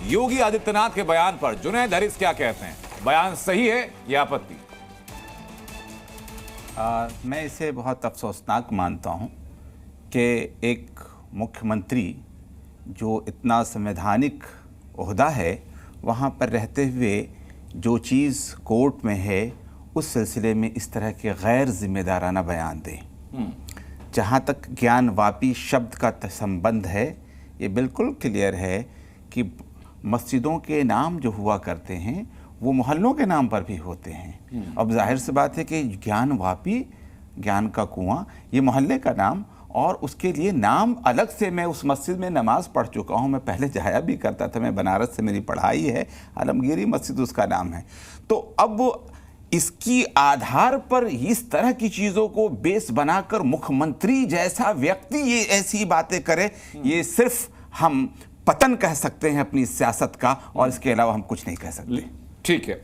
योगी आदित्यनाथ के बयान पर जुनैद हरीस क्या कहते हैं? बयान सही है या आपत्ति? मैं इसे बहुत अफसोसनाक मानता हूं कि एक मुख्यमंत्री जो इतना संवैधानिक ओहदा है वहां पर रहते हुए जो चीज़ कोर्ट में है उस सिलसिले में इस तरह के गैर जिम्मेदाराना बयान दें। जहाँ तक ज्ञानवापी शब्द का संबंध है, ये बिल्कुल क्लियर है कि मस्जिदों के नाम जो हुआ करते हैं वो मोहल्लों के नाम पर भी होते हैं। अब जाहिर सी बात है कि ज्ञानवापी, ज्ञान का कुआं, ये मोहल्ले का नाम और उसके लिए नाम अलग से। मैं उस मस्जिद में नमाज पढ़ चुका हूँ, मैं पहले जाया भी करता था, मैं बनारस से मेरी पढ़ाई है, आलमगीरी मस्जिद उसका नाम है। तो अब इसकी आधार पर इस तरह की चीज़ों को बेस बनाकर मुख्यमंत्री जैसा व्यक्ति ये ऐसी बातें करे, ये सिर्फ हम पतन कह सकते हैं अपनी सियासत का, और इसके अलावा हम कुछ नहीं कह सकते। ठीक है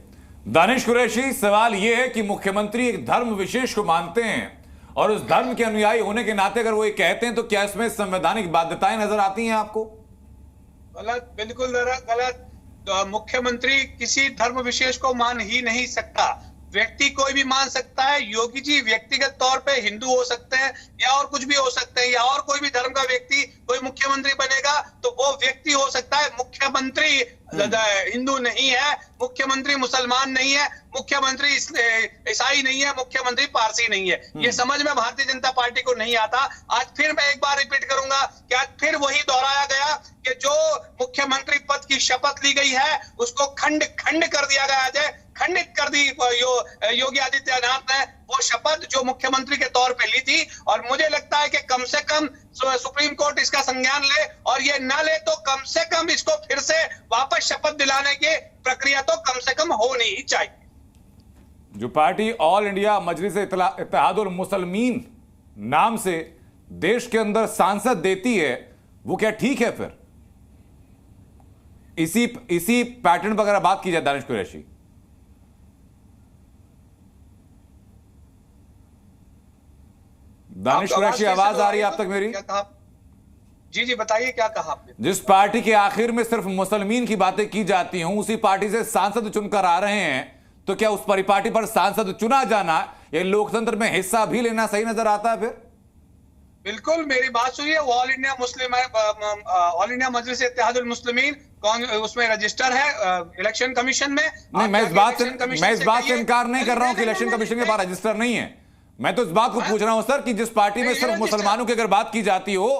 दानिश कुरैशी, सवाल यह है कि मुख्यमंत्री एक धर्म विशेष को मानते हैं और उस धर्म के अनुयायी होने के नाते अगर वो ये कहते हैं तो क्या इसमें संवैधानिक बाध्यताएं नजर आती हैं आपको? गलत, बिल्कुल गलत। तो मुख्यमंत्री किसी धर्म विशेष को मान ही नहीं सकता। व्यक्ति कोई भी मान सकता है। योगी जी व्यक्तिगत तौर पे हिंदू हो सकते हैं या और कुछ भी हो सकते हैं, या और कोई भी धर्म का व्यक्ति कोई मुख्यमंत्री बनेगा तो वो व्यक्ति हो सकता है। मुख्यमंत्री हिंदू नहीं है, मुख्यमंत्री मुसलमान नहीं है, मुख्यमंत्री ईसाई नहीं है, मुख्यमंत्री पारसी नहीं है। ये समझ में भारतीय जनता पार्टी को नहीं आता। आज फिर मैं एक बार रिपीट करूंगा कि आज फिर वही दोहराया गया कि जो मुख्यमंत्री पद की शपथ ली गई है उसको खंड खंड कर दिया गया है, खंडित कर दी योगी आदित्यनाथ ने वो शपथ जो मुख्यमंत्री के तौर पे ली थी। और मुझे लगता है कि कम से कम सुप्रीम कोर्ट इसका संज्ञान ले, और ये न ले तो कम से कम इसको फिर से वापस शपथ दिलाने की प्रक्रिया तो कम से कम होनी ही चाहिए। जो पार्टी ऑल इंडिया मजलिस इत्तेहादुल मुसलमीन नाम से देश के अंदर सांसद देती है, वो क्या ठीक है? फिर इसी पैटर्न पर अगर बात की जाए दानिश कुरैशी, दानिश कुरैशी आवाज आ रही है आप तक मेरी? जी जी बताइए क्या कहा आपने? जिस पार्टी के आखिर में सिर्फ मुसलमान की बातें की जाती हों उसी पार्टी से सांसद चुनकर आ रहे हैं, तो क्या उस परिपाटी पर सांसद चुना जाना ये लोकतंत्र में हिस्सा भी लेना सही नजर आता है? फिर बिल्कुल मेरी बात सुनिए। ऑल इंडिया मजलिस इत्तेहादुल मुस्लिमीन उसमें रजिस्टर है इलेक्शन कमीशन में। नहीं, मैं इस बात से इनकार नहीं कर रहा हूं कि इलेक्शन कमीशन के पास रजिस्टर नहीं है। मैं तो इस बात को पूछ रहा हूं सर कि जिस पार्टी में सिर्फ मुसलमानों की अगर बात की जाती हो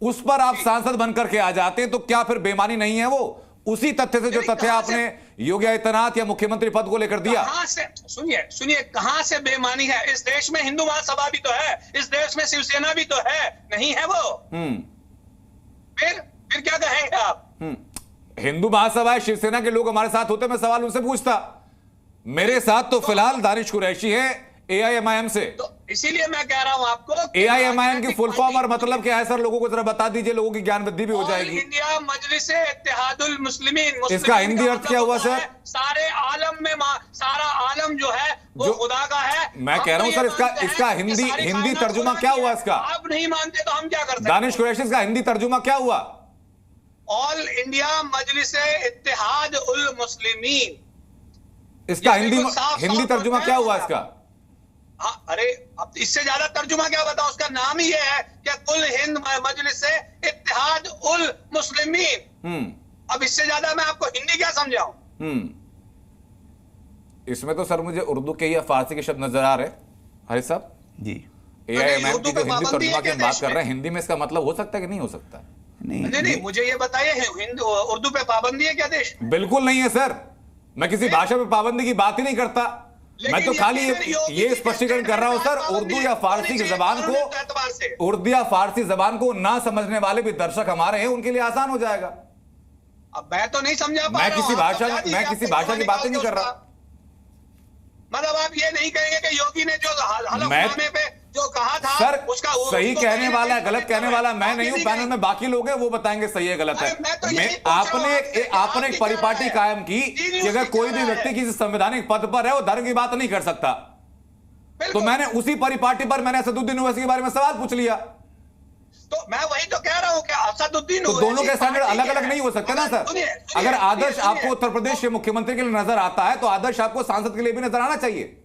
उस पर आप सांसद बनकर के आ जाते हैं, तो क्या फिर बेईमानी नहीं है वो? उसी तथ्य से जो तथ्य आपने योगी आदित्यनाथ या मुख्यमंत्री पद को लेकर दिया। सुनिए कहां से बेईमानी है? इस देश में हिंदू महासभा भी तो है, इस देश में शिवसेना भी तो है, नहीं है वो? फिर क्या कहेंगे आप? हिंदू महासभा है, शिवसेना के लोग हमारे साथ होते, मैं सवाल उनसे पूछता। मेरे साथ तो फिलहाल दानिश कुरैशी है AIMIM से। तो इसीलिए मैं कह रहा हूं आपको AIMIM की फुल फॉर्म और मतलब क्या है सर? लोगों को जरा बता दीजिए, लोगों की ज्ञान वृद्धि भी हो जाएगी। इंडिया मजलिस इत्तेहादुल मुस्लिमीन, इसका हिंदी अर्थ क्या हुआ सर? सारे आलम में सारा आलम जो है वो खुदा का है। मैं कह रहा हूं सर इसका हिंदी तर्जुमा क्या हुआ इसका? आप नहीं मानते तो हम क्या कर सकते? दानिश कुरैशी, इसका हिंदी तर्जुमा क्या हुआ? ऑल इंडिया मजलिस इत्तेहादुल मुस्लिमीन, इसका हिंदी तर्जुमा क्या हुआ इसका? हाँ, अरे अब इससे ज्यादा तर्जुमा क्या बताऊं? उसका नाम ही है कि कुल हिंद मजलिस इत्तेहाद उल मुस्लिमीन। अब इससे ज्यादा मैं आपको हिंदी क्या समझाऊं? इसमें तो सर मुझे उर्दू के या फारसी के शब्द नजर आ रहे हरी साहब जी। AIMIM की जो हिंदी तर्जुमा की बात कर रहे हैं, हिंदी में इसका मतलब हो सकता है कि नहीं हो सकता? नहीं, मुझे ये बताइए उर्दू पे पाबंदी है क्या देश? बिल्कुल नहीं है सर, मैं किसी भाषा पे पाबंदी की बात ही नहीं करता। मैं तो खाली ये स्पष्टीकरण कर रहा हूं सर, उर्दू या फारसी जबान को ना समझने वाले भी दर्शक हमारे हैं, उनके लिए आसान हो जाएगा। अब मैं तो नहीं समझा पा मैं किसी भाषा की बात ही नहीं कर रहा। मतलब आप ये नहीं कहेंगे कि योगी ने जो हलफनामे पे जो कहा था सर उसका सही कहने वाला है, गलत कहने वाला मैं नहीं हूं। पैनल में बाकी लोग हैं, वो बताएंगे सही है गलत है। आपने एक परिपाटी कायम की कि अगर कोई भी व्यक्ति किसी संवैधानिक पद पर है वो धर्म की बात नहीं कर सकता, तो मैंने उसी परिपाटी पर मैंने असदुद्दीन ओवैसी के बारे में सवाल पूछ लिया। तो मैं वही तो कह रहा हूँ कि असदुद्दीन तो दोनों के स्टैंडर्ड पार्टी अलग अलग के- नहीं हो सकते ना सर। सुनिए, अगर आदर्श सुनिए, आपको उत्तर प्रदेश के मुख्यमंत्री के लिए नजर आता है तो आदर्श आपको सांसद के लिए भी नजर आना चाहिए।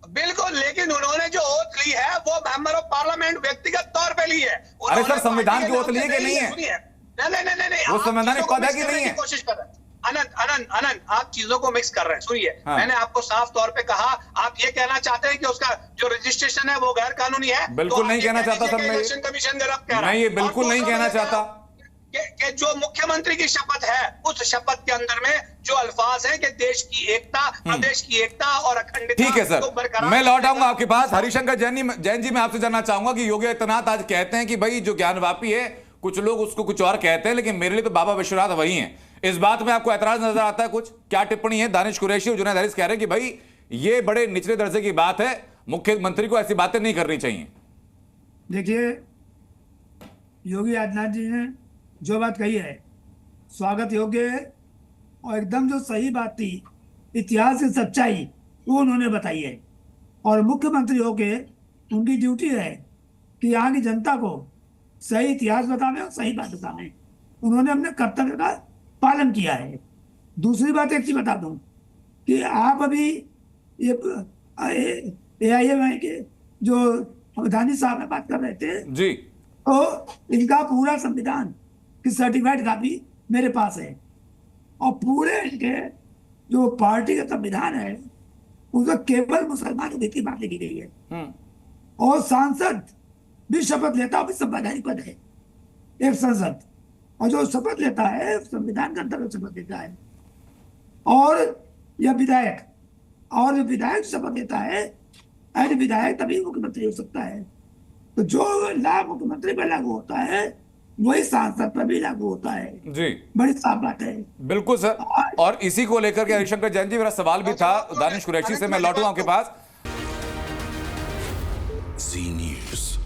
बिल्कुल, लेकिन उन्होंने जो ओथ ली है वो मेंबर ऑफ पार्लियामेंट व्यक्तिगत तौर पे ली है। अरे सर, संविधान की ओथ ली है कि नहीं है? सुनिए, नहीं, वो आप संवैधानिक चीजों को पद है mix कि करने नहीं की है? कोशिश कर रहे हैं। अनंत, आप चीजों को मिक्स कर रहे हैं। सुनिए, हाँ। मैंने आपको साफ तौर पे कहा, आप ये कहना चाहते हैं कि उसका जो रजिस्ट्रेशन है वो गैर कानूनी है। बिल्कुल तो नहीं आप ये कहना कह चाहता दीजिए सर कि मैं ये। इलेक्शन कमीशन गलत कह रहा है। मैं ये और बिल्कुल नहीं दूसरा कहना मैंने चाहता। कहा कि जो मुख्यमंत्री की शपथ है उस शपथ के अंदर में जो अल्फाज हैं कि देश की एकता, प्रदेश की एकता और अखंडता ठीक है सर, को बरकरार मैं लौट आऊंगा रखने आपके पास। हरिशंकर जैन जी मैं आपसे जानना चाहूंगा कि योगी आदित्यनाथ आज कहते हैं कि भाई जो ज्ञानवापी है, कुछ लोग उसको कुछ और कहते हैं, लेकिन मेरे लिए तो बाबा विश्वनाथ वही हैं। इस बात में आपको ऐतराज नजर आता है? कुछ क्या टिप्पणी है? दानिश कुरैशी और जुनैद हारिस कह रहे हैं कि भाई ये बड़े निचले दर्जे की बात है, मुख्यमंत्री को ऐसी बातें नहीं करनी चाहिए। देखिए, योगी आदित्यनाथ जी ने जो बात कही है स्वागत योग्य है और एकदम जो सही बात थी, इतिहास की सच्चाई वो उन्होंने बताई है। और मुख्यमंत्री होके उनकी ड्यूटी है कि यहाँ की जनता को सही इतिहास बतावे और सही बात बतावे। उन्होंने अपने कर्तव्य का पालन किया है। दूसरी बात एक चीज बता दूं कि आप अभी ये AIM के जो अवधानी साहब में बात कर रहे थे, जी, तो इनका पूरा संविधान की सर्टिफाइड कॉपी मेरे पास है और पूरे इनके जो पार्टी का संविधान है उसमें केवल मुसलमानों की बात लिखी गई है। और सांसद भी शपथ लेता है, संवैधानिक पद है एक सांसद, और जो शपथ लेता है संविधान के अंतर्गत शपथ लेता है। और यह विधायक, और जो विधायक शपथ लेता है एज विधायक तभी मुख्यमंत्री हो सकता है। तो जो लाभ मुख्यमंत्री पर लागू होता है वही सांसद पर भी लागू होता है। जी, बड़ी साफ बात है। बिल्कुल सर। और इसी को लेकर के हरिशंकर जैन जी, मेरा सवाल भी था दानिश कुरैशी से, मैं लौटूंगा आपके पास। जी न्यूज़।